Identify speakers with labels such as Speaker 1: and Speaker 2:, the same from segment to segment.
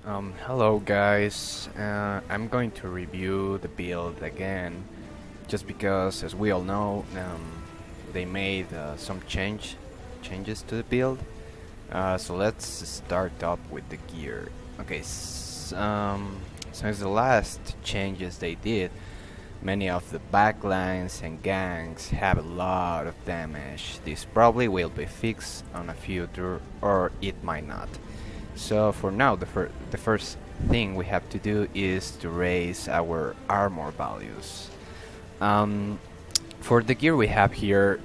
Speaker 1: Hello guys, I'm going to review the build again, just because, as we all know, they made some changes to the build. So let's start up with the gear. Okay, since the last changes they did, many of the backlines and gangs have a lot of damage. This probably will be fixed on a future, or it might not. So for now, the first thing we have to do is to raise our armor values. Um, for the gear we have here,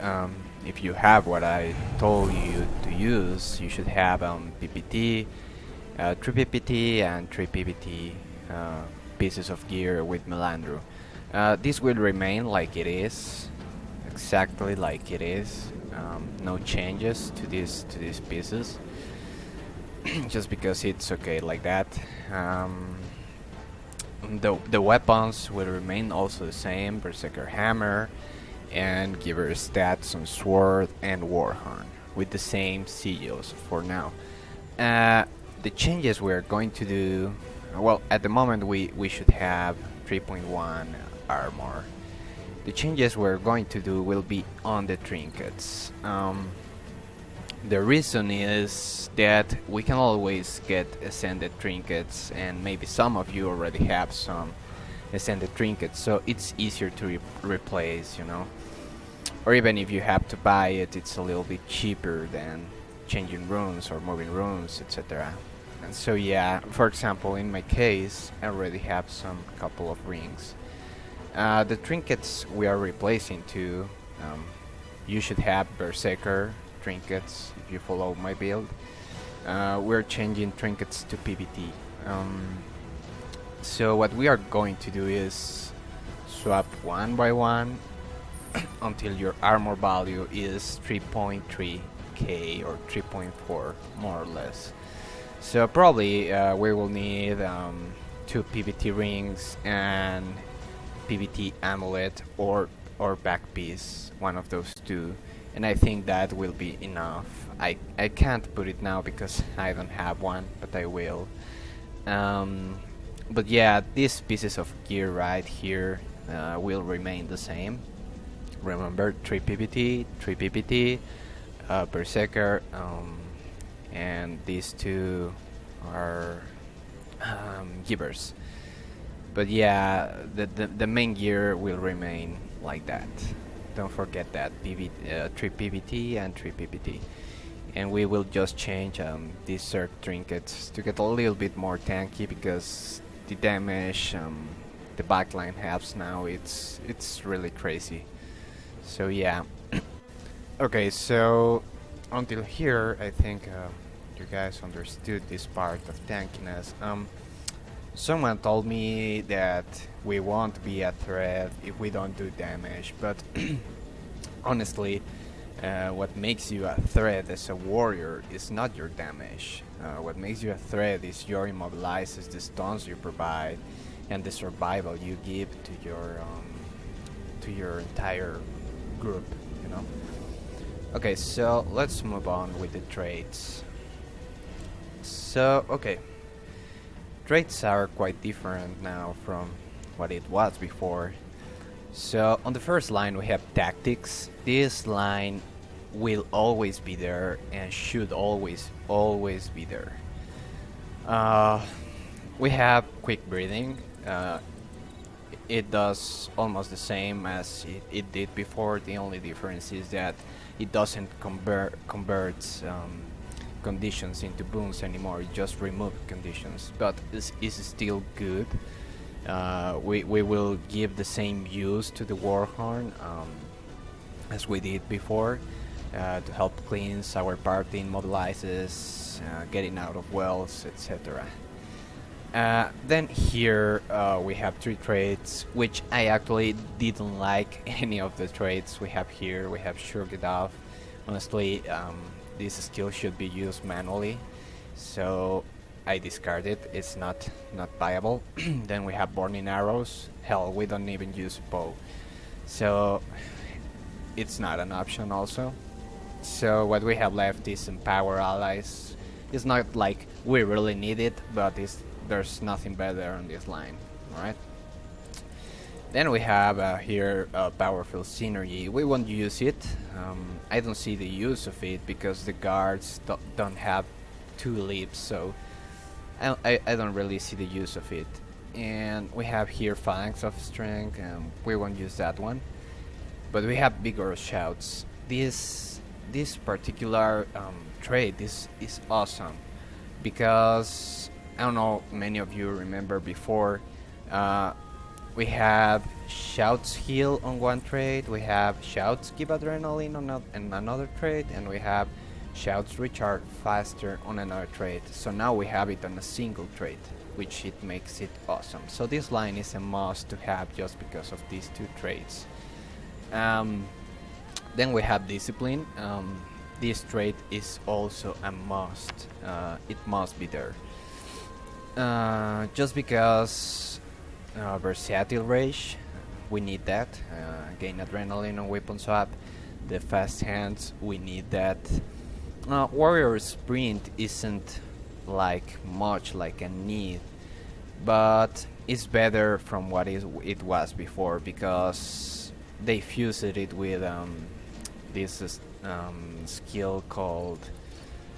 Speaker 1: if you have what I told you to use, you should have PPT, 3 PPT and 3 PPT pieces of gear with Melandro. This will remain like it is, exactly like it is. No changes to these pieces. Just because it's okay like that. The weapons will remain also the same: Berserker Hammer and Giver stats on Sword and Warhorn with the same sigils for now. The changes we're going to do, well, at the moment we should have 3.1 armor. The changes we're going to do will be on the trinkets. The reason is that we can always get ascended trinkets, and maybe some of you already have some ascended trinkets, so it's easier to replace, you know. Or even if you have to buy it, it's a little bit cheaper than changing runes or moving runes, etc. And so yeah, for example, in my case, I already have some couple of rings. The trinkets we are replacing to, you should have Berserker trinkets if you follow my build. We're changing trinkets to PVT. So what we are going to do is swap one by one until your armor value is 3.3k or 3.4 more or less. So probably we will need 2 PVT rings and PVT amulet or back piece, one of those two, and I think that will be enough. I can't put it now because I don't have one, but I will. But yeah, these pieces of gear right here will remain the same. Remember, 3 PPT, 3 PPT, Berserker, and these two are givers. But yeah, the main gear will remain like that. Don't forget that 3 PVT and 3 PPT. And we will just change these Zerg trinkets to get a little bit more tanky, because the damage the backline has now, it's really crazy. So yeah. Okay, so until here I think you guys understood this part of tankiness. Someone told me that we won't be a threat if we don't do damage, but honestly, what makes you a threat as a warrior is not your damage. What makes you a threat is your immobilizes, the stuns you provide, and the survival you give to your entire group, you know. Okay, so let's move on with the traits. So, okay. Traits are quite different now from what it was before. So on the first line we have tactics. This line will always be there and should always be there. We have quick breathing. It does almost the same as it did before. The only difference is that it doesn't convert conditions into boons anymore. It just removes conditions, but is still good. We will give the same use to the Warhorn as we did before, to help cleanse our party, immobilizes, getting out of wells, etc. Then here we have 3 traits, which I actually didn't like any of the traits we have here. We have Shrug It Off. Honestly, this skill should be used manually, so I discard it. It's not viable. Then we have Burning Arrows. Hell, we don't even use bow, so it's not an option also. So what we have left is Empower Allies. It's not like we really need it, but there's nothing better on this line. Alright. Then we have here Powerful Synergy. We won't use it. I don't see the use of it because the guards don't have 2 lips, so I don't really see the use of it. And we have here Phalanx of Strength, and we won't use that one. But we have Vigorous Shouts. This particular trait is awesome because I don't know, many of you remember before. We have Shouts heal on one trait, we have Shouts give adrenaline on another trait, and we have Shouts recharge faster on another trait. So now we have it on a single trait, which it makes it awesome. So this line is a must to have just because of these 2 traits. Then we have Discipline. This trait is also a must. It must be there. Just because Versatile Rage, we need that. Gain adrenaline on weapon swap. The fast hands, we need that. Warrior Sprint isn't like much like a need, but it's better from what it was before because they fused it with this skill called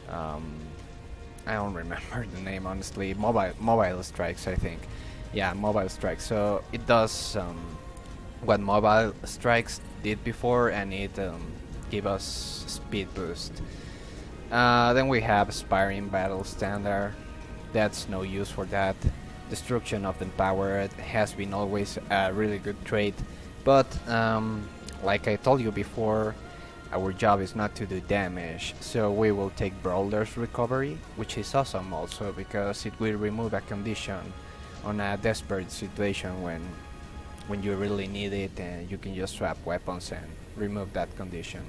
Speaker 1: I don't remember the name honestly. Mobile Strikes, I think. Yeah, Mobile Strikes. So it does what Mobile Strikes did before, and it give us speed boost. Then we have Aspiring Battle Standard. That's no use for that. Destruction of the Empowered has been always a really good trait, but like I told you before, our job is not to do damage, so we will take Brawler's Recovery, which is awesome also because it will remove a condition on a desperate situation when you really need it, and you can just swap weapons and remove that condition.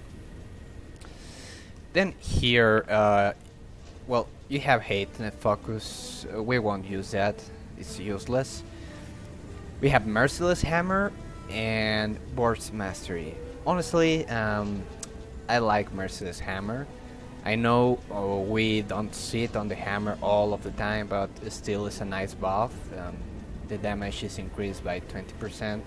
Speaker 1: Then here, well, you have Hate and Focus. We won't use that, it's useless. We have Merciless Hammer and Burst Mastery. Honestly, I like Merciless Hammer. I know we don't see it on the hammer all of the time, but still it's a nice buff. The damage is increased by 20%.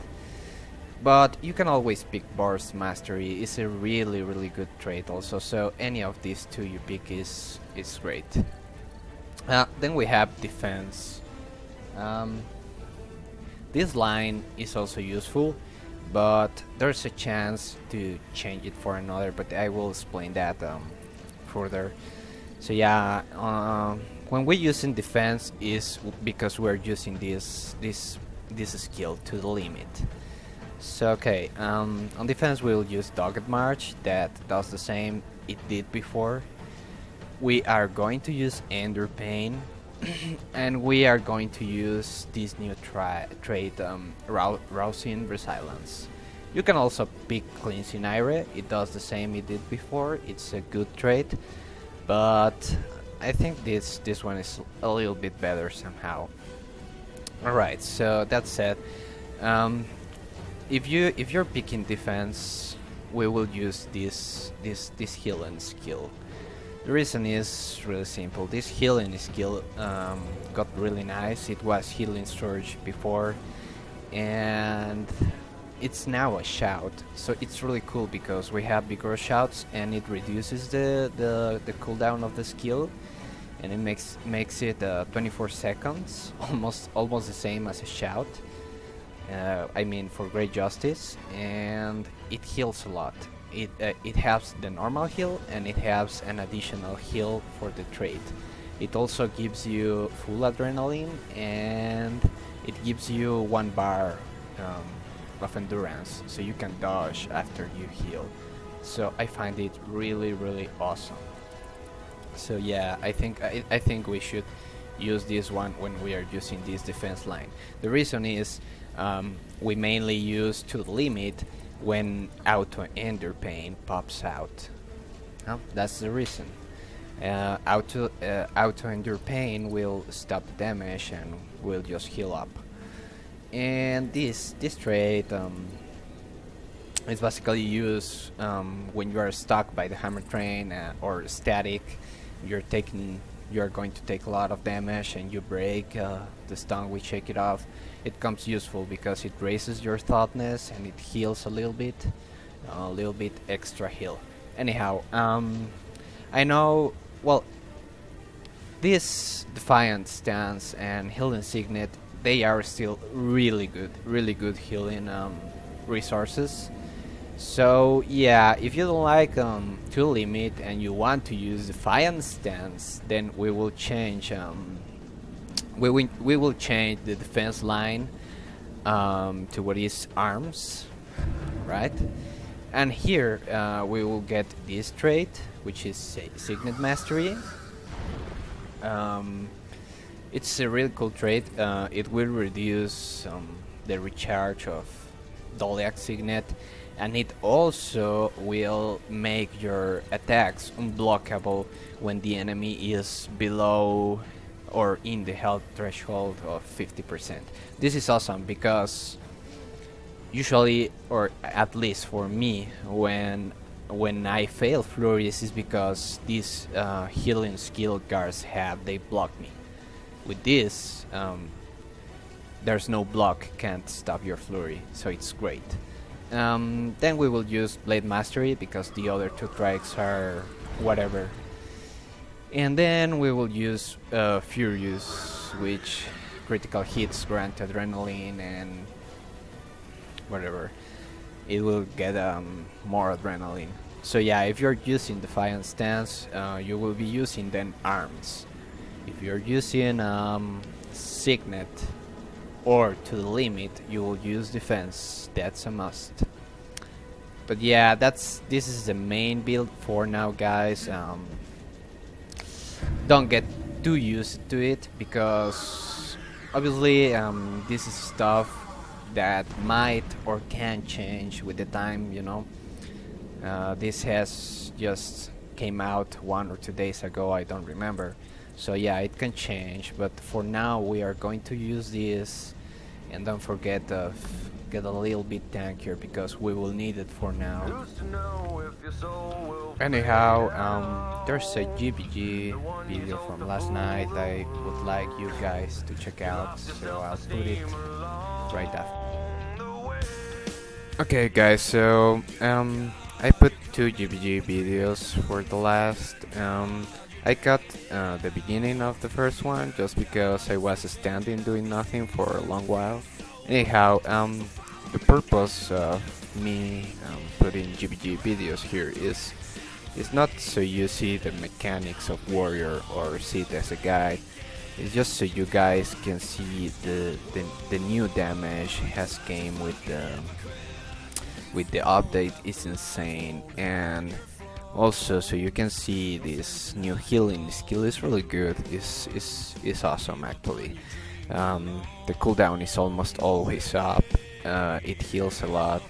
Speaker 1: But you can always pick Burst Mastery. It's a really good trait also, so any of these 2 you pick is great. Then we have Defense. This line is also useful, but there's a chance to change it for another, but I will explain that further. So yeah, when we're using defense is because we're using this skill to the limit. So okay, on defense we'll use Dogged March, that does the same it did before. We are going to use Ender Pain and we are going to use this new trait, Rousing Resilience. You can also pick Cleansing Ire, it does the same it did before, it's a good trait, but I think this one is a little bit better somehow. Alright, so that said, if you're picking defense, we will use this healing skill. The reason is really simple. This healing skill got really nice. It was Healing Surge before, and it's now a shout. So it's really cool because we have bigger shouts, and it reduces the cooldown of the skill, and it makes it 24 seconds, almost the same as a shout. I mean, for Great Justice, and it heals a lot. It has the normal heal, and it has an additional heal for the trait. It also gives you full adrenaline, and it gives you 1 bar of endurance, so you can dodge after you heal. So I find it really awesome. So yeah, I think we should use this one when we are using this defense line. The reason is we mainly use to the limit when Auto Ender Pain pops out. That's the reason. Auto Ender Pain will stop the damage and will just heal up. And this trait is basically used when you are stuck by the hammer train or static. You're taking you're going to take a lot of damage and you break the stun, we shake it off. It comes useful because it raises your thoughtness and it heals a little bit extra heal. Anyhow, I know, well, this Defiant Stance and Healing Signet, they are still really good healing resources. So yeah, if you don't like to limit and you want to use Defiant Stance, then we will change we will change the defense line to what is arms, right? And here we will get this trait, which is Signet Mastery. Um, it's a really cool trait. It will reduce the recharge of Doliac Signet, and it also will make your attacks unblockable when the enemy is below or in the health threshold of 50%. This is awesome because usually, or at least for me, when I fail flurries is because these healing skill guards they block me. With this, there's no block, can't stop your flurry, so it's great. Then we will use Blade Mastery because the other two trikes are whatever. And then we will use Furious, which critical hits grant adrenaline and whatever. It will get more adrenaline. So yeah, if you're using Defiant Stance, you will be using then arms. If you're using Signet or to the limit, you will use defense. That's a must. But yeah, this is the main build for now, guys. Don't get too used to it because obviously this is stuff that might or can change with the time, you know. This has just came out 1 or 2 days ago, I don't remember. So yeah, it can change, but for now we are going to use this, and don't forget to get a little bit tankier because we will need it for now. Anyhow, there's a GBG video from last night I would like you guys to check out, so I'll put it right after. Okay guys, so I put 2 GBG videos for the last. I cut the beginning of the first one just because I was standing doing nothing for a long while. Anyhow, the purpose of me putting GBG videos here is not so you see the mechanics of Warrior or see it as a guide. It's just so you guys can see the new damage has came with the update is insane, and also so you can see this new healing skill is really good. Is awesome actually. The cooldown is almost always up. It heals a lot.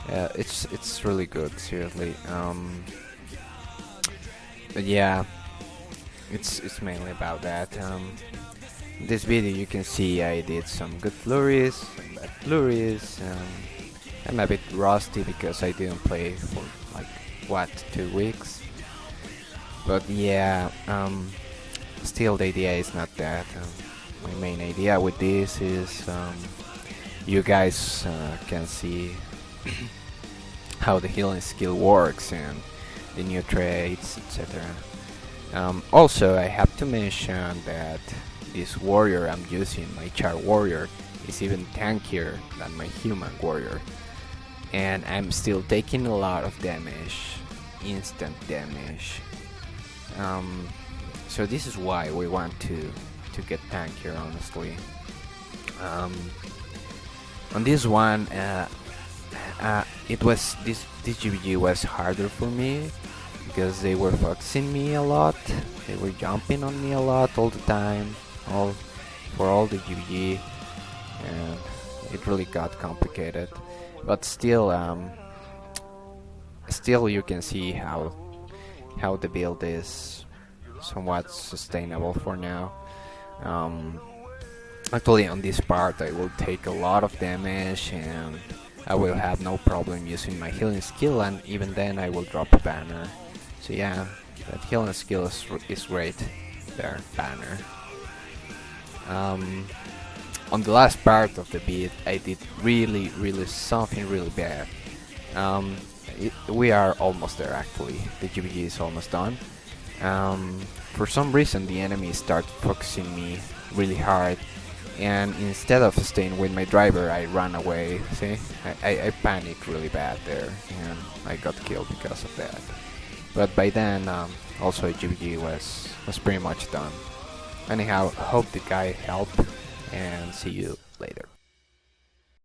Speaker 1: It's really good, seriously. But yeah, it's mainly about that. In this video you can see I did some good flurries, some bad flurries. I'm a bit rusty because I didn't play for like 2 weeks. But yeah, still the idea is not that. My main idea with this is you guys can see how the healing skill works and the new traits, etc. Also, I have to mention that this warrior I'm using, my Char warrior, is even tankier than my human warrior, and I'm still taking a lot of damage, instant damage. So this is why we want to get tankier, honestly. On this one, it was this GBG was harder for me because they were focusing me a lot. They were jumping on me a lot all the time, for all the GBG, and it really got complicated. But still, you can see how the build is somewhat sustainable for now. Actually, on this part, I will take a lot of damage, and I will have no problem using my healing skill, and even then I will drop a banner. So yeah, that healing skill is great. their banner. Um, on the last part of the beat, I did really something really bad. Um, we are almost there actually. The GBG is almost done. Um, for some reason, the enemy start focusing me really hard, and instead of staying with my driver, I ran away. See, I panicked really bad there, and I got killed because of that. But by then, also GBG was pretty much done. Anyhow, hope the guy helped, and see you later.